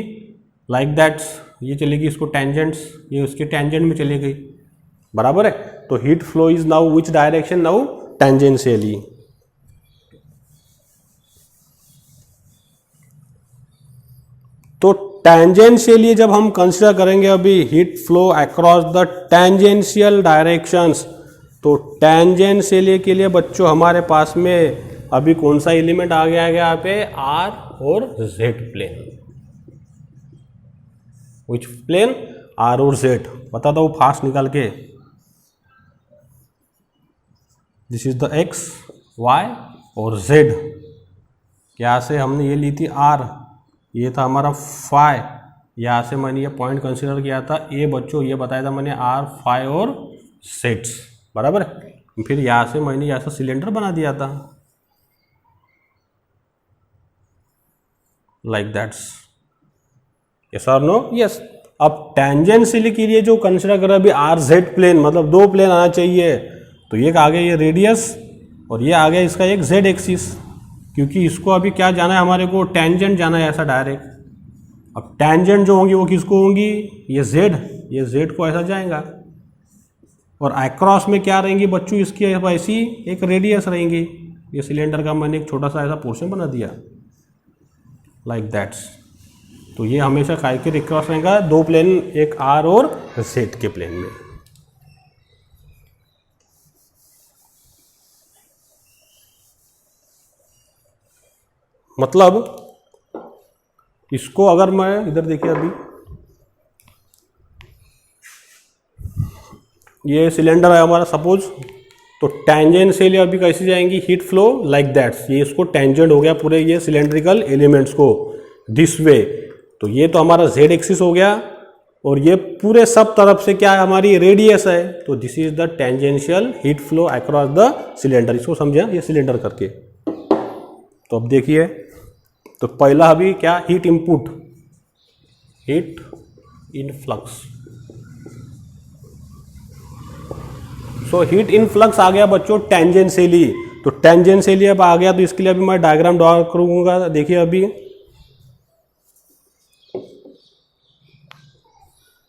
Speaker 1: लाइक दैट, ये चलेगी इसको टेंजेंट्स, ये उसके टेंजेंट में चली गई, बराबर है। तो heat flow is now which direction? Now tangentially. तो टेंजेंशियली जब हम कंसीडर करेंगे अभी heat flow across the tangential directions, तो टेंजेंशियली के लिए बच्चों हमारे पास में अभी कौन सा एलिमेंट आ गया है यहाँ पे? आर और Z plane. Which plane? R और जेड। बता दो फास्ट निकाल के। This is the X, Y और जेड। यहाँ से हमने ये ली थी आर, ये था हमारा फाई, यहाँ से मैंने ये पॉइंट कंसीडर किया था ए बच्चों, ये बताया था मैंने आर फाई और जेड्स। बराबर है। फिर यहाँ से मैंने यहाँ से सिलेंडर बना दिया था, लाइक दैट्स। यस और नो? यस। अब टेंजेंशियली के लिए जो कंसिडर कर अभी आर जेड प्लेन, मतलब दो प्लेन आना चाहिए, तो एक आ गया ये रेडियस और ये आ गया इसका एक जेड एक्सिस, क्योंकि इसको अभी क्या जाना है हमारे को, टेंजेंट जाना है ऐसा डायरेक्ट। अब टेंजेंट जो होंगी वो किसको होंगी, ये जेड को ऐसा जाएगा, और अक्रॉस में क्या रहेंगी बच्चों, इसकी ऐसी एक रेडियस रहेंगी। ये सिलेंडर का मैंने एक छोटा सा ऐसा पोर्शन बना दिया, लाइक दैट्स। तो ये हमेशा काय के अक्रॉस रहेगा, दो प्लेन, एक आर और जेड के प्लेन में। मतलब इसको अगर मैं इधर देखिए, अभी ये सिलेंडर है हमारा सपोज, तो टेंजेंशियली अभी कैसे जाएंगी, हीट फ्लो लाइक दैट्स। ये इसको टेंजेंट हो गया पूरे ये सिलेंड्रिकल एलिमेंट्स को दिस वे, तो ये तो हमारा जेड एक्सिस हो गया, और ये पूरे सब तरफ से क्या है हमारी रेडियस है, तो this is the tangential heat flow across the cylinder. इसको समझे ये सिलेंडर करके। तो अब देखिए, तो पहला अभी क्या, heat input, heat influx. So heat influx आ गया बच्चों टेंजेंशियली, तो टेंजेंशियली अब आ गया, तो इसके लिए अभी मैं डायग्राम ड्रॉ करूंगा। देखिए अभी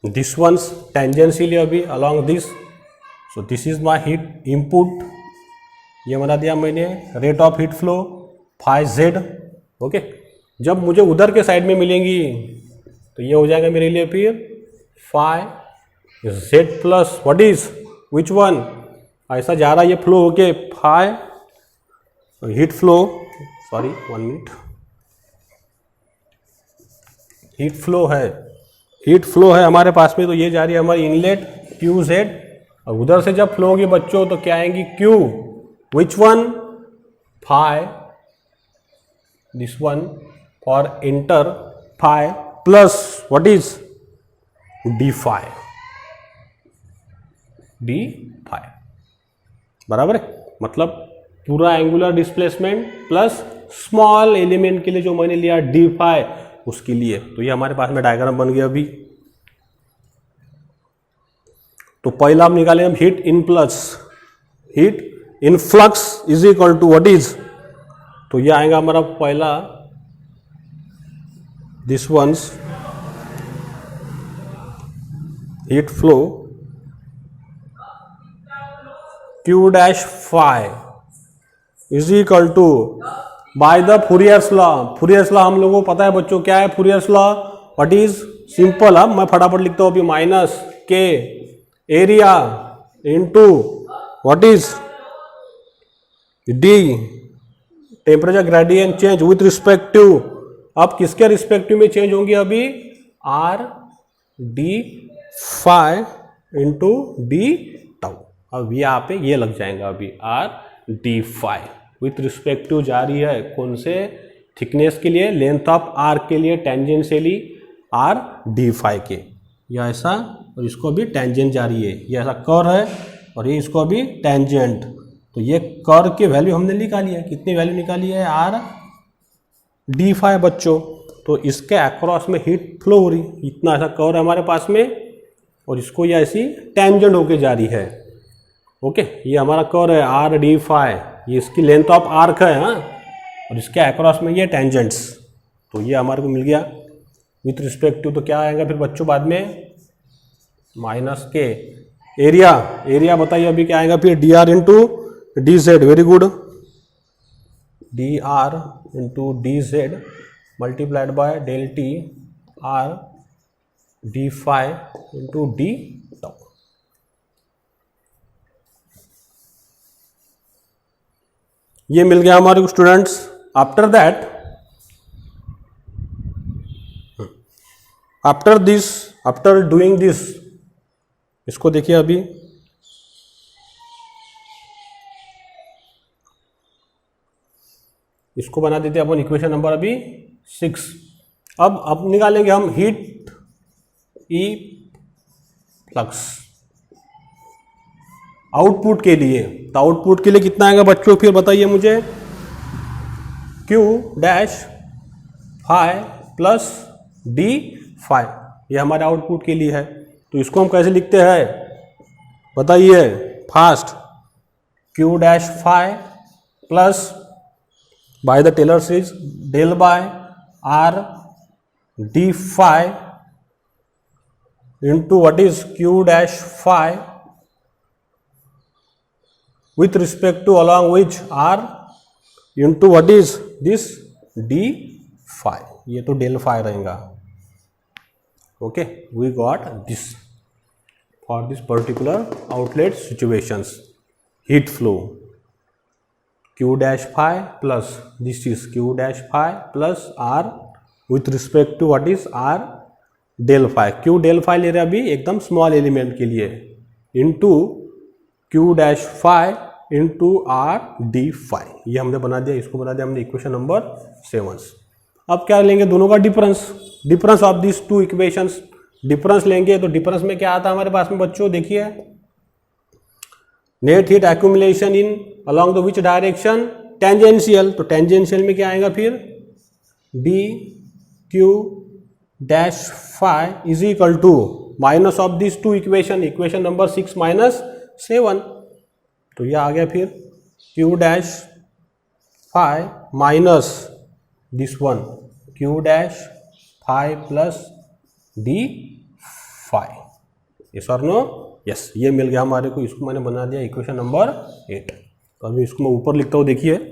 Speaker 1: दिस वंस टेंजेंशियली अभी along this, so this is my heat input, ये बना दिया मैंने, rate of heat flow phi Z. Okay, जब मुझे उधर के साइड में मिलेंगी तो ये हो जाएगा मेरे लिए फिर phi Z plus what is which one, ऐसा जा रहा है ये फ्लो होके phi heat flow, sorry 1 minute, heat flow है हमारे पास में, तो ये जा रही है हमारी इनलेट क्यू जेड, और उधर से जब फ्लो होगी बच्चों तो क्या आएंगी Q, which one, phi this one for inter phi plus what is D phi, बराबर है। मतलब पूरा angular displacement plus small element के लिए जो मैंने लिया डी फाई, उसके लिए, तो ये हमारे पास में डायग्राम बन गया अभी। तो पहला हम निकालें हम heat influx is equal to what is, तो ये आएगा हमारा पहला this ones heat flow Q dash phi is equal to by the Fourier's law. Fourier's law हम लोगों को पता है बच्चों, क्या है Fourier's law, what is simple. अब मैं फटाफट लिखता हूं अभी, माइनस के area into what is the temperature gradient change with respective, अब किसके रिस्पेक्टिव में चेंज होंगी अभी, R D phi into D tau. अब यहाँ पे ये लग जाएगा अभी R D phi with respect to जा रही है कौन से थिकनेस के लिए, लेंथ ऑफ आर के लिए टेंजेंशियली आर डी फाई के, या ऐसा, और इसको अभी टेंजेंट जा रही है, ये ऐसा कर है और ये इसको अभी टेंजेंट, तो ये कर की वैल्यू हमने निकाली है, कितनी वैल्यू निकाली है, आर डी फाई बच्चों। तो इसके अक्रॉस में हीट फ्लो हो रही, इतना ऐसा कर है हमारे पास में, और इसको ये ऐसी टेंजेंट होके जा रही है। ओके, ये हमारा कर है आर डी फाई, ये इसकी लेंथ ऑफ आर्क है, हाँ, और इसके अक्रॉस में ये टेंजेंट्स, तो ये हमारे को मिल गया विथ रिस्पेक्ट टू, तो क्या आएगा फिर बच्चों बाद में, माइनस के एरिया बताइए अभी क्या आएगा फिर, D are into D Z, very good, D are into D Z multiplied by del T R D phi into D tau. ये मिल गया हमारे को students. After that, after doing this, इसको देखिए अभी, इसको बना देते हैं अपन इक्वेशन नंबर अभी 6। अब निकालेंगे हम हीट ई फ्लक्स आउटपुट के लिए, तो आउटपुट के लिए कितना आएगा बच्चों, फिर बताइए मुझे, Q dash phi plus D phi, ये हमारे आउटपुट के लिए है। तो इसको हम कैसे लिखते हैं बताइए fast, Q dash phi plus by the Taylor series del by R D phi into what is Q dash phi with respect to along which R into what is this d phi, ये तो del phi रहेगा। Okay, we got this for this particular outlet situations, heat flow Q dash phi plus this is Q dash phi plus R with respect to what is R del phi, Q del phi ले रहे हैं अभी एकदम small element के लिए, into Q dash phi into R D phi, ये हमने बना दिया, इसको बना दिया हमने इक्वेशन नंबर 7। अब क्या लेंगे, दोनों का difference of this two equations, difference लेंगे। तो डिफरेंस में क्या आता है हमारे पास में बच्चों, देखिए net heat accumulation in along the which direction, tangential, तो टेंजेंशियल में क्या आएगा फिर, D Q dash phi is equal to minus of this two equation, equation number 6 minus 7, तो ये आ गया फिर Q dash phi minus this one Q dash phi plus D phi, yes और नो, यस, ये मिल गया हमारे को, इसको मैंने बना दिया इक्वेशन नंबर 8। तो अभी इसको मैं ऊपर लिखता हूँ, देखिए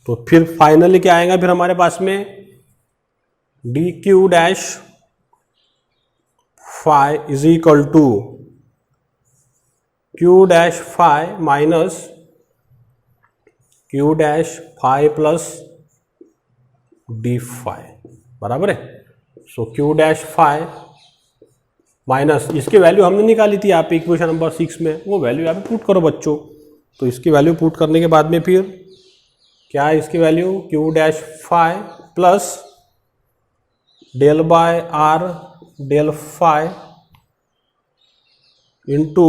Speaker 1: तो फिर फाइनली क्या आएगा फिर हमारे पास में, D Q dash phi is equal to Q dash phi minus Q dash phi plus D phi, बराबर है। So Q dash phi minus, इसकी वैल्यू हमने निकाली थी यहाँ पे इक्वेशन नंबर 6 में, वो वैल्यू यहाँ पे पुट करो बच्चों। तो इसकी वैल्यू पुट करने के बाद में फिर क्या है इसकी value, Q dash phi plus del by R del phi into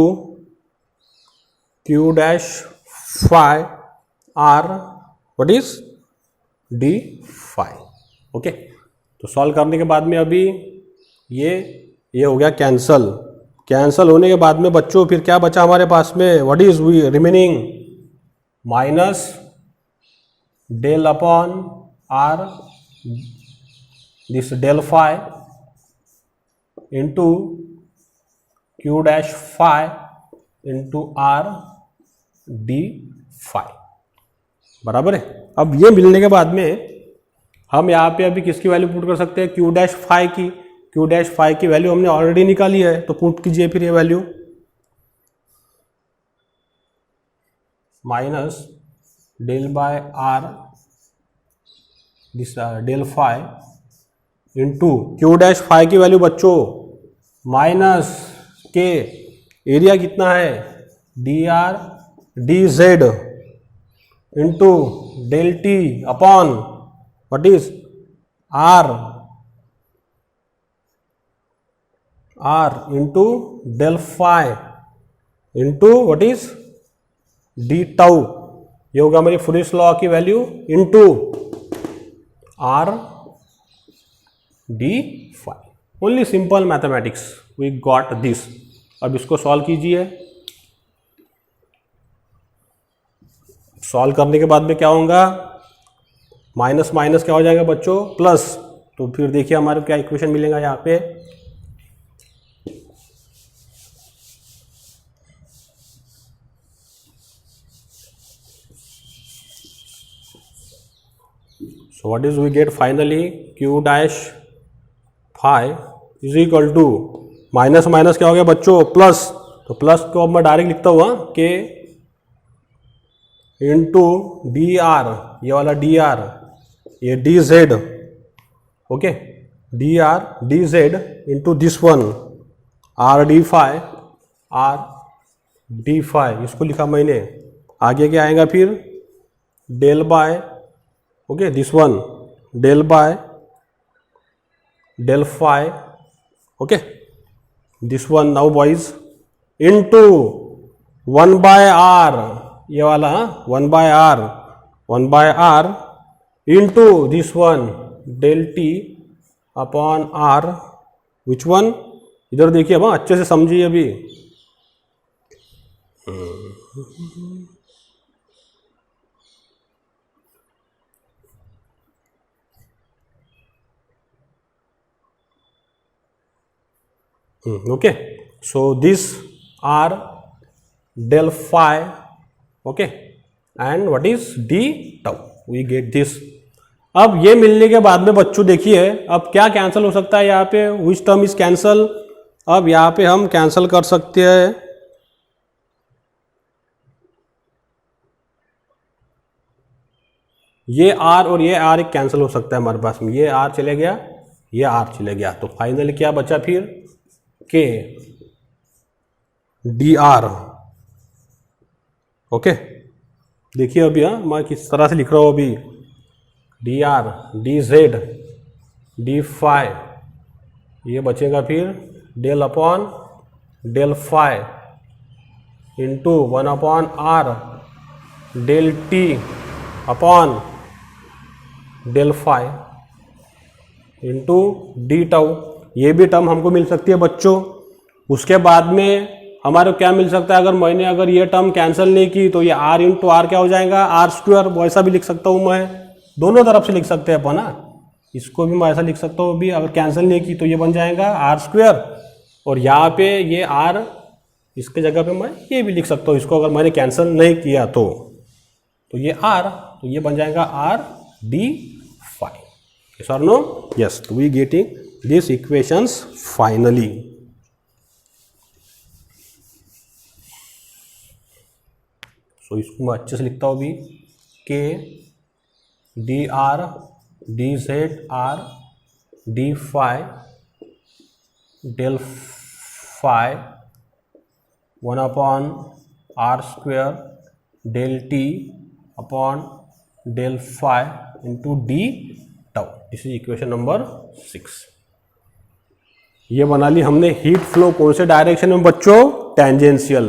Speaker 1: Q dash phi R what is D phi. Okay, तो सॉल्व करने के बाद में अभी ये हो गया कैंसल होने के बाद में बच्चों फिर क्या बचा हमारे पास में, what is we remaining, minus del upon R this del phi into Q dash phi into R D phi, बराबर है। अब ये मिलने के बाद में हम यहाँ पे अभी किसकी वैल्यू पुट कर सकते हैं, क्यू डैश फाई की, क्यू डैश फाई की वैल्यू हमने ऑलरेडी निकाली है, तो पुट कीजिए फिर ये value, minus del by R this del phi into Q dash phi की वैल्यू बच्चों माइनस के एरिया कितना है, D are D Z into del T upon what is R into del phi into what is D tau, ये होगा हमारी Fourier's law की value into R D phi. Only simple mathematics, we got this. अब इसको solve कीजिए, solve करने के बाद में क्या होगा, माइनस माइनस क्या हो जाएगा बच्चों, प्लस, तो फिर देखिए हमारे क्या इक्वेशन मिलेगा यहाँ पे, so what is we get finally, q dash phi is equal to minus minus क्या हो गया बच्चों, प्लस, तो प्लस को अब मैं डायरेक्ट लिखता हुआ के इंटू डी आर, ये वाला डी आर, ये D Z, okay, D are D Z into this one R D phi इसको लिखा मैंने। आगे क्या आएगा फिर del by, okay this one del by del phi, okay this one now boys into 1 by R, ये वाला 1 by R into this one del T upon R, which one, इधर देखिए अब अच्छे से समझिए अभी। Okay, so this are del phi, okay, and what is d tau, we get this। अब ये मिलने के बाद में बच्चों देखिए अब क्या कैंसिल हो सकता है यहाँ पे, which term is cancel। अब यहाँ पे हम कैंसिल कर सकते हैं ये r और ये r एक कैंसिल हो सकता है हमारे पास में, ये r चले गया ये r चले गया, तो फाइनली क्या बचा फिर के डी आर, ओके देखिए अभी मैं किस तरह से लिख रहा हूँ अभी, D are D Z D phi, ये बचेगा फिर del upon del phi into 1 upon R del T upon del phi into D tau, ये भी टर्म हमको मिल सकती है बच्चों। उसके बाद में हमारे क्या मिल सकता है, अगर ये टर्म कैंसिल नहीं की तो ये आर इंटू आर क्या हो जाएगा आर स्क्वायर, वैसा भी लिख सकता हूँ मैं, दोनों तरफ से लिख सकते हैं अपन ना, इसको भी मैं ऐसा लिख सकता हूँ अभी, अगर कैंसिल नहीं की तो ये बन जाएगा आर स्क्वायर, और यहाँ पे ये आर इसके जगह पे मैं ये भी लिख सकता हूँ इसको, अगर मैंने कैंसिल नहीं किया तो ये आर, तो ये बन जाएगा R D phi, yes or no, yes, तो we getting these equations finally। so इसको मैं अच्छे से लिखता हूँ अभी, K D R D Z R D phi del phi 1 upon R square del T upon del phi into D tau, this is equation number 6। ये बना ली हमने हीट फ्लो कौन से डायरेक्शन में बच्चों, टेंजेंशियल।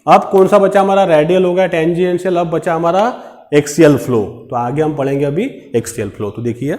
Speaker 1: अब कौन सा बचा हमारा, रेडियल हो गया टेंजेंशियल, अब बचा हमारा एक्सियल फ्लो, तो आगे हम पढ़ेंगे अभी एक्सियल फ्लो। तो देखिए